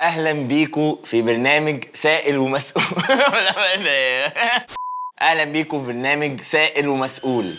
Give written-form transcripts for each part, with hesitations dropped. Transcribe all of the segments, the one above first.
اهلا بيكو في برنامج سائل ومسؤول. اهلا بيكو في برنامج سائل ومسؤول.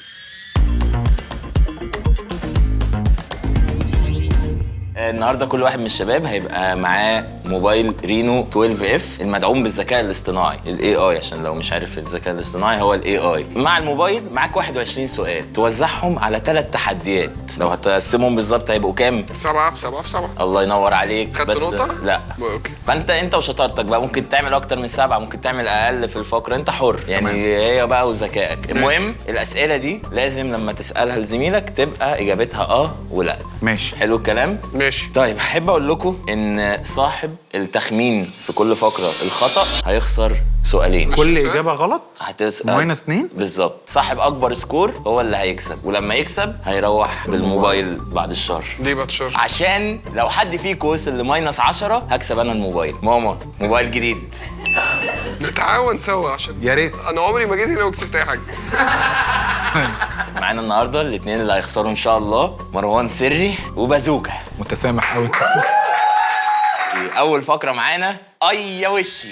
النهارده كل واحد من الشباب هيبقى معاه موبايل رينو 12 اف المدعوم بالذكاء الاصطناعي الاي اي، عشان لو مش عارف الذكاء الاصطناعي هو الاي اي. مع الموبايل معاك 21 سؤال توزعهم على 3 تحديات. لو هتقسمهم بالظبط هيبقوا كام؟ 7 في 7 في 7. الله ينور عليك. خدت بس نقطة؟ لا. اوكي. فانت وشطارتك بقى ممكن تعمل اكتر من 7، ممكن تعمل اقل في الفقره، انت حر يعني. تمام. هي بقى وذكائك. المهم الاسئله دي لازم لما تسالها لزميلك تبقى اجابتها ولا. ماشي. حلو الكلام؟ ماشي. طيب احب اقول لكم ان صاحب التخمين في كل فقره الخطا هيخسر سؤالين. كل اجابه غلط هتسال -2 بالظبط. صاحب اكبر سكور هو اللي هيكسب، ولما يكسب هيروح بالموبايل بعد الشهر. ليه بعد الشهر؟ عشان لو حد فيكم وصل -10 هكسب انا الموبايل. ماما موبايل جديد. نتعاون سوا عشان يا ريت. انا عمري ما جيت هنا وكسبت اي حاجه. معانا النهارده الاثنين اللي هيخسروا ان شاء الله، مروان سري وبازوكا. متسامح قوي. اول فقره معانا اي يا وشي.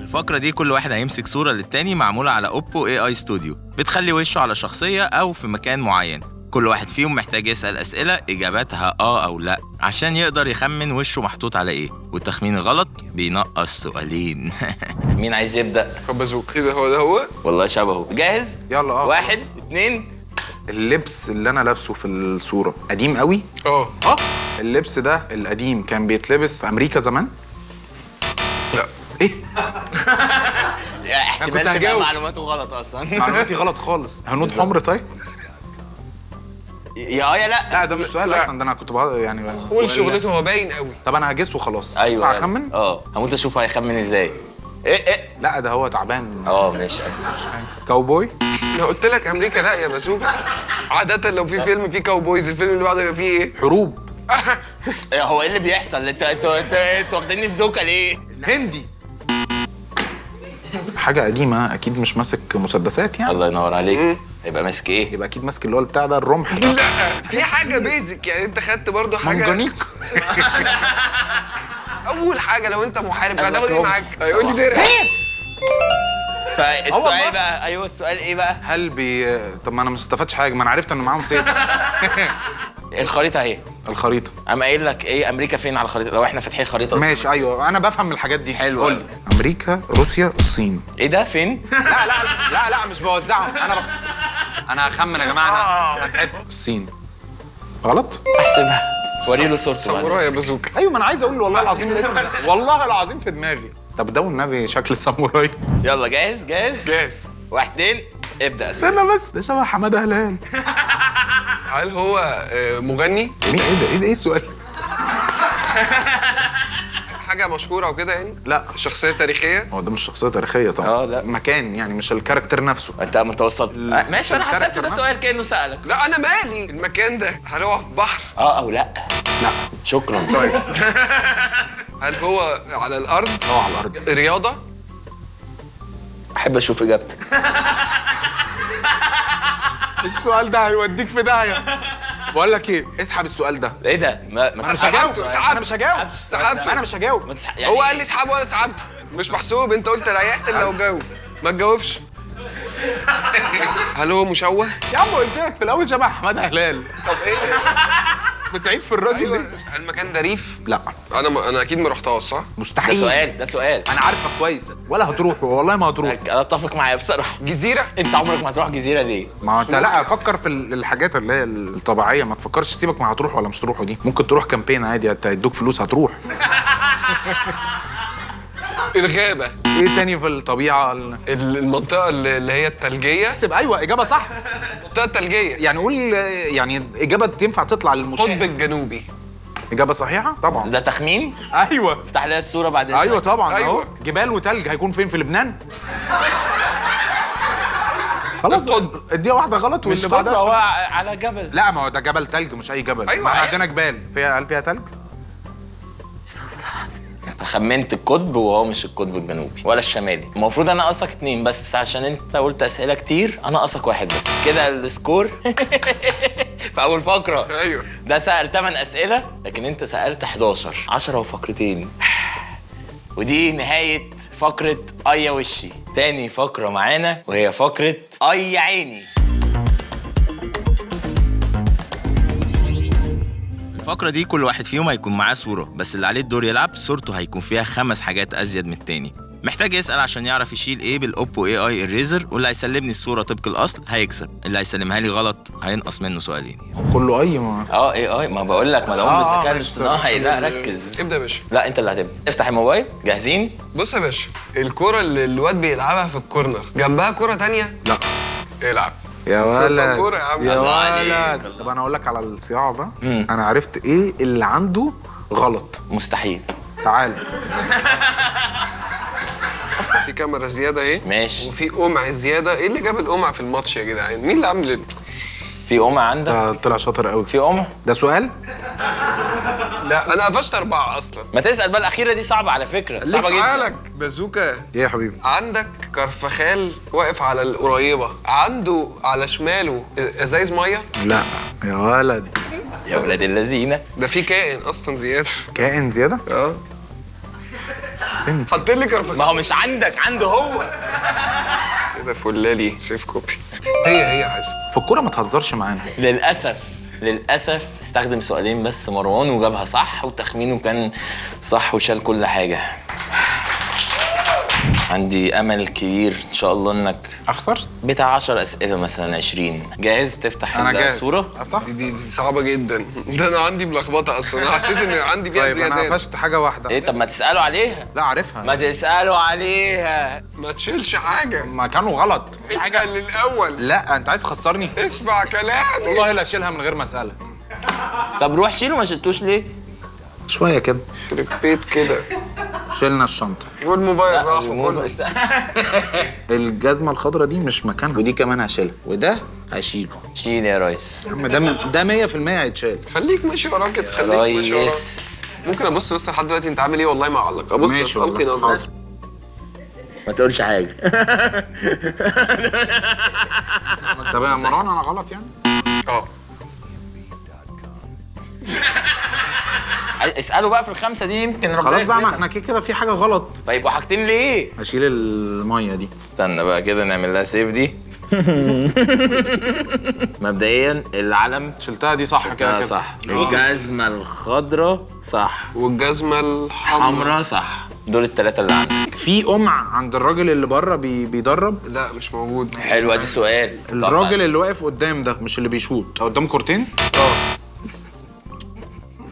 الفقرة دي كل واحد هيمسك صورة للتاني معمولة على اوبو اي اي ستوديو، بتخلي وشه على شخصية او في مكان معين. كل واحد فيهم محتاج يسأل أسئلة إجاباتها أو لأ عشان يقدر يخمن وشه محطوط على إيه، والتخمين الغلط بينقص سؤالين. مين عايز يبدأ؟ بازوك. ايه ده؟ هو والله شبهه. جاهز؟ يلا. 1 2. اللبس اللي انا لابسه في الصوره قديم قوي. اللبس ده القديم كان بيتلبس في امريكا زمان. لا. ايه؟ احتمال تبقى معلوماته غلط اصلا. معلوماتي غلط خالص. هنود حمر طيب؟ يا لا. لا ده مش سؤال اصلا، ده انا كنت يعني قول شغلته، هو باين قوي. طب انا هجس وخلاص. ايوه ينفع اخمن؟ هموت اشوف هيخمن ازاي. ايه لا ده هو تعبان. ماشي. كاوبوي. انا قلت لك امريكا لا يا بازوك. عاده لو في فيلم فيه كاوبويز الفيلم اللي بعده يبقى فيه ايه؟ حروب. هو ايه اللي بيحصل؟ انتوا واخديني في دوكا ليه؟ هندي. حاجه قديمه اكيد، مش ماسك مسدسات يعني. الله ينور عليك. يبقى ماسك ايه؟ يبقى اكيد ماسك اللي هو بتاع ده الرمح. لا في حاجه بيزك يعني، انت خدت برضو حاجه منجنيق. اول حاجه لو انت محارب هتاخد ايه معاك؟ هيقول لي درع. فالسؤال بقى السؤال ايه بقى؟ طب ما انا مش استفدتش حاجه، ما انا عرفت ان معاهم سيف. الخريطه اهي. الخريطه. اما قايل لك ايه امريكا فين على الخريطه لو احنا فاتحين خريطه. ماشي ايوه انا بفهم الحاجات دي. حلو. قول لي امريكا، روسيا، الصين. ايه ده فين؟ لا مش بوزعهم انا هخمن يا جماعه. انا تعبت. الصين. غلط؟ احسبها. وري له صورته. ساموراي يا بازوك. ايوه ما انا عايز اقول والله العظيم الاسم ده. والله العظيم في دماغي. طب ده والنبي شكل الساموراي. يلا جاهز 1 2 ابدا. استنى بس، ده شبه حماده هلال. هل هو مغني؟ مين؟ ايه ده؟ ايه السؤال؟ حاجه مشهوره او كده يعني؟ لا. شخصيه تاريخيه؟ هو ده مش شخصيه تاريخيه طبعا. لا. مكان يعني، مش الكاركتر نفسه. انت وصلت. ماشي انا حسبت ده سؤال كانه سالك. لا انا مالي المكان ده. هل هو في بحر؟ او لا. لا. شكرا. طيب. هل هو على الارض؟ على الارض. رياضه؟ احب اشوف اجابتك. السؤال ده هيوديك في داهيه. بقول لك ايه، اسحب السؤال ده. ايه ده؟ انا مش هجاوب. سحبته. انا مش هجاوب. يعني هو قال لي اسحبه وانا سحبته. مش محسوب. انت قلت لا يحسب لو جاوب. ما تجاوبش. هل هو مشوه؟ يا عم قلت لك في الاول شبه حماده هلال. طب ايه؟ بتعيد في الراجل ايوه. ده. هل المكان ده ريف؟ لا. انا اكيد ما رحتهاش صح؟ مستحيل. ده سؤال. انا عارفك كويس. ولا هتروح والله ما هتروح. انا اتفق معايا بصراحه. جزيره؟ انت عمرك ما هتروح جزيره ليه؟ ما هو انت لا فكر في الحاجات اللي هي الطبيعيه، ما تفكرش سيبك ما هتروح ولا مش تروح. دي ممكن تروح كامبين عادي، هيدوك فلوس هتروح. الغابه. ايه تاني في الطبيعه؟ المنطقه اللي هي الثلجيه. احسب. ايوه اجابه صح. المنطقه الثلجيه. يعني قول يعني اجابه تنفع تطلع للمشاهد. القطب الجنوبي. اجابه صحيحه طبعا. ده تخمين؟ ايوه. افتح لي الصوره بعد اذنك. ايوه طبعا. أيوة. اهو جبال وتلج. هيكون فين؟ في لبنان. خلاص اديها واحده غلط واللي هو بعدها. على جبل. لا ما هو ده جبل تلج مش اي جبل. أيوة. ما احنا عندنا جبال هل فيها تلج؟ خمنت القطب وهو مش القطب الجنوبي ولا الشمالي. المفروض انا اقصك 2 بس عشان انت قلت اسئله كتير، انا اقصك 1 بس. كده السكور في اول فقره. ايوه ده سأل 8 اسئله لكن انت سألت 11. 10 وفقرتين. ودي نهايه فقره اي وشي. تاني فقره معانا وهي فقره اي عيني. الفقرة دي كل واحد فيهم هيكون معاه صورة، بس اللي عليه الدور يلعب صورته هيكون فيها 5 حاجات أزيد من التاني. محتاج يسأل عشان يعرف يشيل ايه بالاوبو اي اي اريزر، واللي هيسلمني الصورة طبق الأصل هيكسب، اللي هيسلمها لي غلط هينقص منه سؤالين. كله اي ما اي ما بقول لك ما ده بالذكاء الاصطناعي. لا ركز. ابدا يا باشا. لا انت اللي هتبدا. افتح الموبايل. جاهزين؟ بص يا باشا، الكرة اللي الواد بيلعبها في الكورنر جنبها كرة تانية؟ لا. العب يا ولد كورة يا عم. يا الله عليك. ولد. طب انا اقول لك على الصياعه بقى. انا عرفت ايه اللي عنده غلط. مستحيل. تعال. في كاميرا زيادة اهي. ماشي. وفي قمع زيادة. ايه اللي جاب القمع في الماتش يا جدعان؟ مين اللي عامل في قمع عندك؟ ده طلع شاطر قوي. في قمع؟ ده سؤال؟ لا انا قفشت 4 اصلا. ما تسأل بقى. الأخيرة دي صعبة على فكرة. صعبة في جدا. حالك بازوكا. ايه يا حبيبي؟ عندك كرفخال واقف على القريبة، عنده على شماله ازايز مية. لا يا ولد. يا ولاد اللذينة. ده في كائن اصلا زيادة. كائن زياده؟ اه حاطين لي كرفخال. ما هو مش عندك، عنده هو. كده فلالي سيف كوبي. هي حاسب. في الكوره ما تهزرش معانا. للأسف استخدم سؤالين بس مروان وجابها صح، وتخمينه كان صح وشال كل حاجة. عندي أمل كبير إن شاء الله إنك اخسر؟ بتاع 10 أسئلة مثلا 20. جاهز تفتح انا جاهز. الصورة؟ افتح؟ دي صعبة جدا. ده انا عندي ملخبطة اصلا. انا حسيت ان عندي فيها طيب زيادات. انا قفشت حاجه واحده. إيه طب ما تسألوا عليها. لا عارفها. ما تسألوا عليها. ما تشيلش حاجة. ما كانوا غلط. اسأل للأول. لا انت عايز تخسرني. اسمع كلامي. والله لا اشيلها من غير ما اسالك. طب روح شيله. ما شلتوش ليه؟ شويه كده. يخرب بيت كده. شيلنا الشنطه. والموبايل راح الموضوع وكله. الجزمه الخضراء دي مش مكانها، ودي كمان هشيلها، وده هشيله. شيل يا ريس. يا عم ده 100% هيتشال. خليك ماشي وراك كده. خليك ماشي وراك. ريس ممكن ابص بس لحد دلوقتي انت عامل ايه؟ والله ما اعلق. ابص ماشي بس القي والله. نظرة. ما تقولش حاجة. طب يا مروان انا غلط يعني؟ اه اسألوا بقى في الخمسة دي يمكن ربنا خلاص بقى، ما يكرمك. احنا كده في حاجه غلط. فيبقوا حاجتين ليه؟ هشيل الميه دي. استنى بقى كده نعمل لها سيف دي. مبدئيا العلم شلتها دي صح كده كده. صح. الجزمة الخضراء صح. والجزمة الحمراء حمرا صح. دول الثلاثة اللي عندك. في قمع عند الراجل اللي بره بيدرب. لا مش موجود. حلو ادي سؤال. الراجل اللي واقف قدام ده مش اللي بيشوط قدام كورتين؟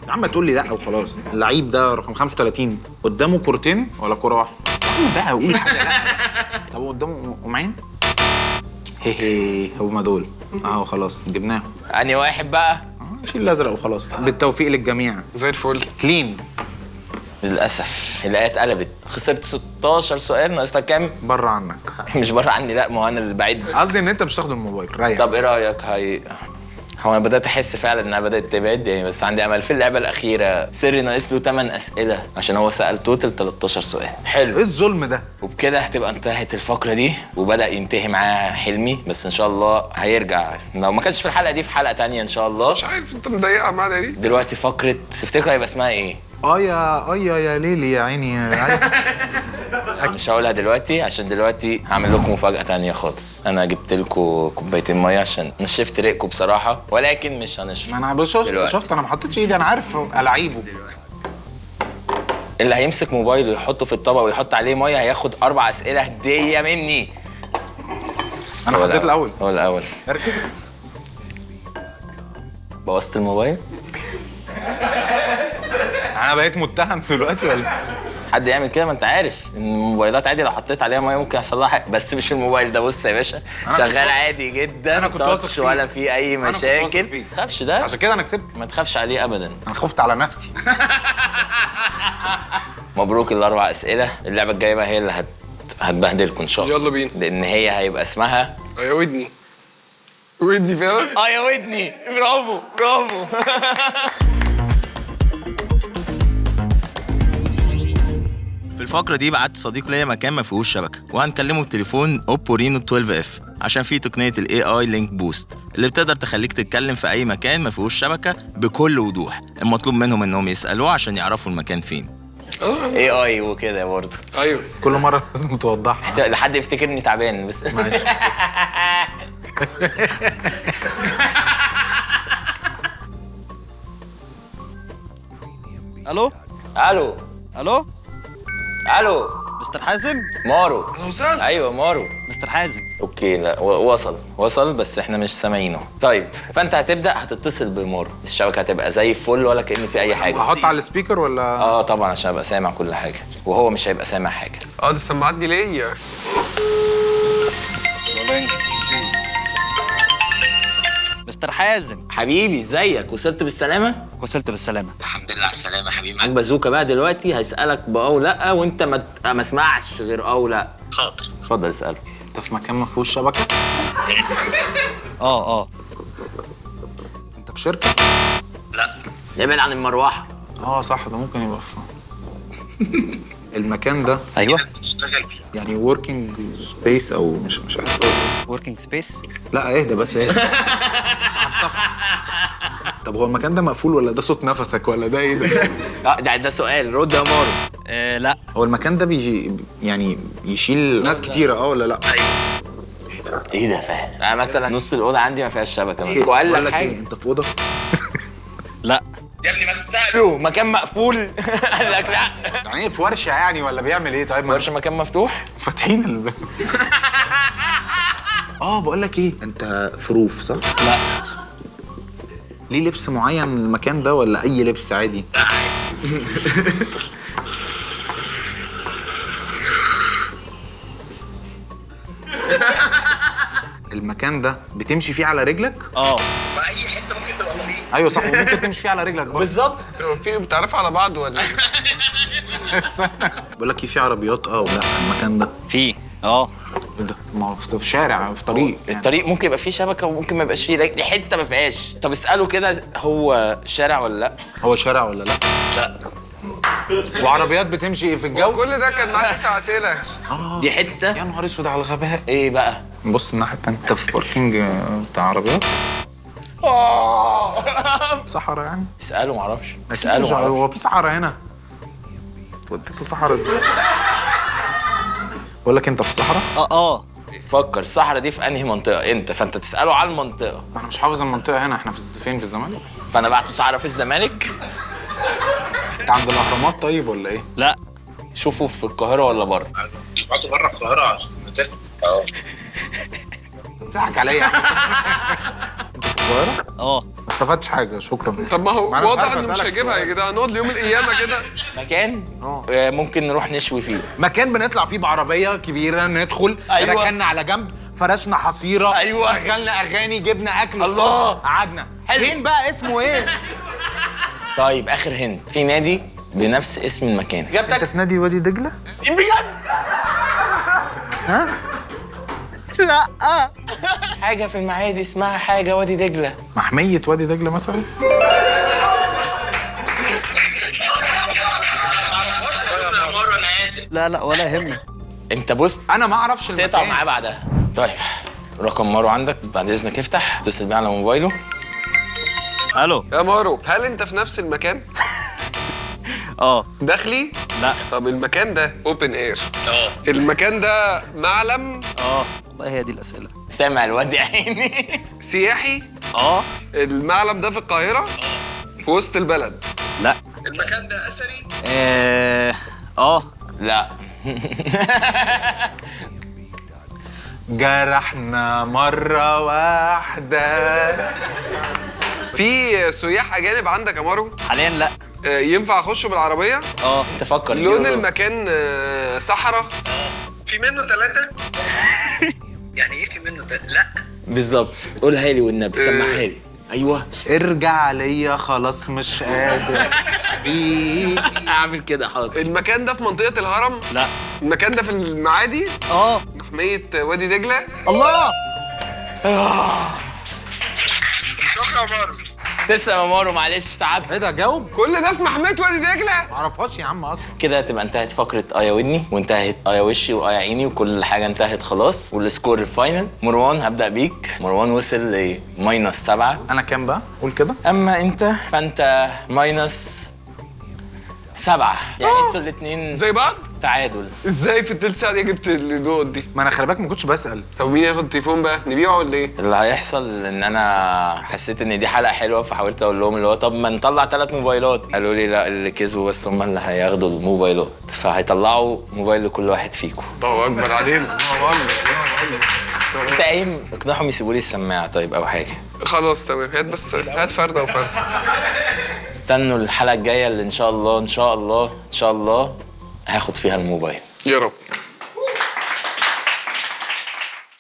يا عم تقول لي لا وخلاص. اللعيب ده رقم 35 قدامه كورتين ولا كوره واحده؟ قول بقى قول حاجه. لا طب قدامه قمعين؟ هي هما دول اهو. خلاص جبناهم. انهي واحد بقى؟ شيل الازرق وخلاص. بالتوفيق للجميع. زي الفل. كلين. للأسف الآية اتقلبت. خسرت 16 سؤال. ناقص لك كام؟ بره عنك. مش بره عني. لا ما هو انا اللي بعيد. قصدي ان انت مش تاخد الموبايل. ريح. طب ايه رايك؟ هو انا بدات احس فعلا انها بدات تبعد يعني، بس عندي امل. في اللعبه الاخيره سري ناقص له 8 اسئله عشان هو سال توتال 13 سؤال. حلو. ايه الظلم ده؟ وبكده هتبقى انتهت الفقره دي، وبدا ينتهي معاه حلمي. بس ان شاء الله هيرجع لو ما كانش في الحلقه دي في حلقه تانية ان شاء الله. مش عارف انت مضيقة معانا ليه؟ دلوقتي فقره تفتكروا هيبقى اسمها ايه؟ يا ليلي يا عيني مش هقولها دلوقتي عشان دلوقتي هعمل لكم مفاجأة تانية خالص. أنا جبت لكم كوبايتين مية عشان نشفت ريقكم بصراحة، ولكن مش هنشرب. ما انا شفت انا ما حطيتش ايدي. انا عارف العيبه. اللي هيمسك موبايله ويحطه في الطبق ويحط عليه مية هياخد 4 أسئلة هدية مني. انا حطيت الاول. هو الأول. اركب. بوظت الموبايل؟ انا بقيت متهم دلوقتي ولا؟ حد يعمل كده؟ ما انت عارف ان الموبايلات عادي لو حطيت عليها ميه ممكن يحصل لها حاجه، بس مش الموبايل ده. بص يا باشا شغال عادي جدا. انا كنت واثق فيه. ولا في اي مشاكل. ما تخافش ده. عشان كده انا كسبت. ما تخافش عليه ابدا. انا خفت على نفسي. مبروك ال4 اسئله. اللعبه الجايه بقى هي اللي هتبهدلكم ان شاء الله. يلا بينا. لان هي هيبقى اسمها يا ودني. ودني فعلا؟ يا ودني. برافو برافو. الفقرة دي بعت صديق ليا مكان ما فيهوش شبكة، وهنكلمه بتليفون اوبو رينو 12 اف عشان فيه تقنية الاي اي لينك بوست اللي بتقدر تخليك تتكلم في اي مكان ما فيهوش شبكة بكل وضوح. المطلوب منهم انهم يسألوه عشان يعرفوا المكان فين. اي اي وكده برضه. ايوه كل مره لازم توضحها لحد يفتكرني تعبان بس. ماشي. الو الو الو الو مستر حازم. مارو. وصل. ايوه مارو. مستر حازم اوكي لا وصل بس احنا مش سامعينه. طيب فانت هتتصل بمارو، الشبكه هتبقى زي الفل ولا كأن في اي حاجه. احط على السبيكر ولا؟ طبعا عشان ابقى سامع كل حاجه وهو مش هيبقى سامع حاجه. دي السماعات دي ليا. مستر حازم. حبيبي ازيك؟ وصلت بالسلامه؟ وصلت بالسلامه. الحمد لله على السلامه حبيبي. معاك بازوكا بقى دلوقتي هيسالك باه ولا وانت ما اسمعش غير ولا. حاضر اتفضل اساله. انت في مكان ما فيهوش شبكه؟ اه انت في شركه؟ ابعد عن المروحه. صح، ده ممكن يبقى في المكان ده ايوه يعني وركينج سبيس او مش عارف. وركينج سبيس. لا اهدى بس اهدى. طب هو المكان ده مقفول ولا ده صوت نفسك ولا ده ايه ده؟ لا ده سؤال رد يا مارو. لا هو المكان ده بيجي يعني يشيل ناس كتيره ولا لا؟ ايه ده فاهم؟ انا مثلا نص الاوضه عندي ما فيهاش شبكه مثلا وقال لك حاجه. انت في اوضه؟ لا يا ابني ما تساله مكان مقفول. قال لك لا. يعني ايه في ورشه يعني ولا بيعمل ايه؟ طيب ورشه مكان مفتوح فاتحين الباب. بقول لك ايه، انت في روف صح؟ لا ليه لبس معين المكان ده ولا اي لبس عادي؟ المكان ده بتمشي فيه على رجلك؟ في اي حته ممكن تبقى مريض. ايوه صح، وممكن تمشي فيه على رجلك برضه. بالظبط. في بتعرفوا على بعض ولا ايه؟ بقول لك في عربيات ولا المكان ده؟ في إيه ده؟ ما هو في شارع في طريق يعني. الطريق ممكن يبقى فيه شبكه وممكن ما يبقاش فيه، دي حته ما فيهاش. طب اساله كده هو شارع ولا لا؟ هو شارع ولا لا؟ لا. وعربيات بتمشي في الجو؟ كل ده كان معاه 9 اسئله. دي حته. يا نهار اسود على الغباء. ايه بقى؟ بص الناحيه التانيه، انت في باركينج بتاع عربيات؟ صحراء يعني؟ اساله معرفش. اساله اساله هو في صحراء هنا؟ وديته صحراء ازاي؟ بقول لك انت في صحراء؟ فكر الصحراء دي في انهي منطقه انت، فانت تساله على المنطقه. انا مش حافظ المنطقه هنا، احنا فين في الزمالك؟ فانا بعته صحراء في الزمالك. انت عند الاهرامات طيب ولا ايه؟ لا شوفوا في القاهره ولا بره. بعته بره القاهره عشان تيست. بتضحك عليا. انت في القاهره؟ ما استفدتش حاجه، شكرا. طب ما هو أنا مش واضح عارف انه مش أسألك هيجيبها يا سؤال. جدعان. هنقعد ليوم القيامه كده. مكان ممكن نروح نشوي فيه. مكان بنطلع فيه بعربيه كبيره، ندخل أيوة. ركننا على جنب، فرشنا حصيره، أيوة. شغلنا اغاني، جبنا اكل، الله. قعدنا. حلو. فين بقى اسمه ايه؟ طيب اخر هند في نادي بنفس اسم المكان. انت في نادي وادي دجله؟ بجد؟ ها؟ لا حاجه في المعادي اسمها حاجه وادي دجله. محميه وادي دجله مثلا؟ لا ولا يهمك. انت بص انا ما اعرفش المكان. تقطع معاه بعدها. طيب رقم مارو عندك بعد اذنك افتح اتصل بيه على موبايله. الو. يا مارو، هل انت في نفس المكان؟ داخلي؟ لا. طب المكان ده اوبن اير؟ المكان ده معلم؟ والله هي دي الاسئله. سامع الواد يا عيني. سياحي؟ المعلم ده في القاهره؟ في وسط البلد؟ لا. المكان ده اثري؟ لا. جرحنا مره واحده. في سياح اجانب عندك يا مارو؟ حاليا لا. ينفع اخشه بالعربيه؟ انت فكر. لون المكان صحراء؟ في منه 3؟ يعني ايه في منه 3؟ لا بالظبط. قولها لي والنبي سمعها لي. ايوه ارجع ليا خلاص مش قادر اعمل كده حاضر. المكان ده في منطقه الهرم؟ لا. المكان ده في المعادي؟ محميه وادي دجله؟ الله. شكرا يا مارو. تسلم يا مارو، معلش تعبت. ايه ده جاوب؟ كل ده اسمه حماية وادي دجله. معرفهاش يا عم اصلا. كده هتبقى انتهت فقرة آيا ودني، وانتهت آيا وشي وآيا عيني، وكل حاجة انتهت خلاص. والسكور الفاينل، مروان هبدأ بيك. مروان وصل ل -7. انا كام بقى؟ قول كده. أما أنت فأنت -7. يعني انتوا الاتنين زي بعض؟ تعادل. ازاي في التلت ساعه دي جبت النقط دي؟ ما انا خلي بالك ما كنتش بسال. طب مين ياخد التليفون بقى؟ نبيعه ولا ايه؟ اللي هيحصل ان انا حسيت ان دي حلقه حلوه، فحاولت اقول لهم اللي هو طب ما نطلع 3 موبايلات. قالوا لي لا، اللي كسبوا بس هم اللي هياخدوا الموبايلات، فهيطلعوا موبايل لكل واحد فيكم. الله اكبر علينا، الله اكبر. انت قايم اقنعهم يسيبوا لي السماعه طيب او حاجه. خلاص تمام، هات بس هات فرده وفرده. استنوا الحلقه الجايه اللي ان شاء الله هاخد فيها الموبايل. يا رب.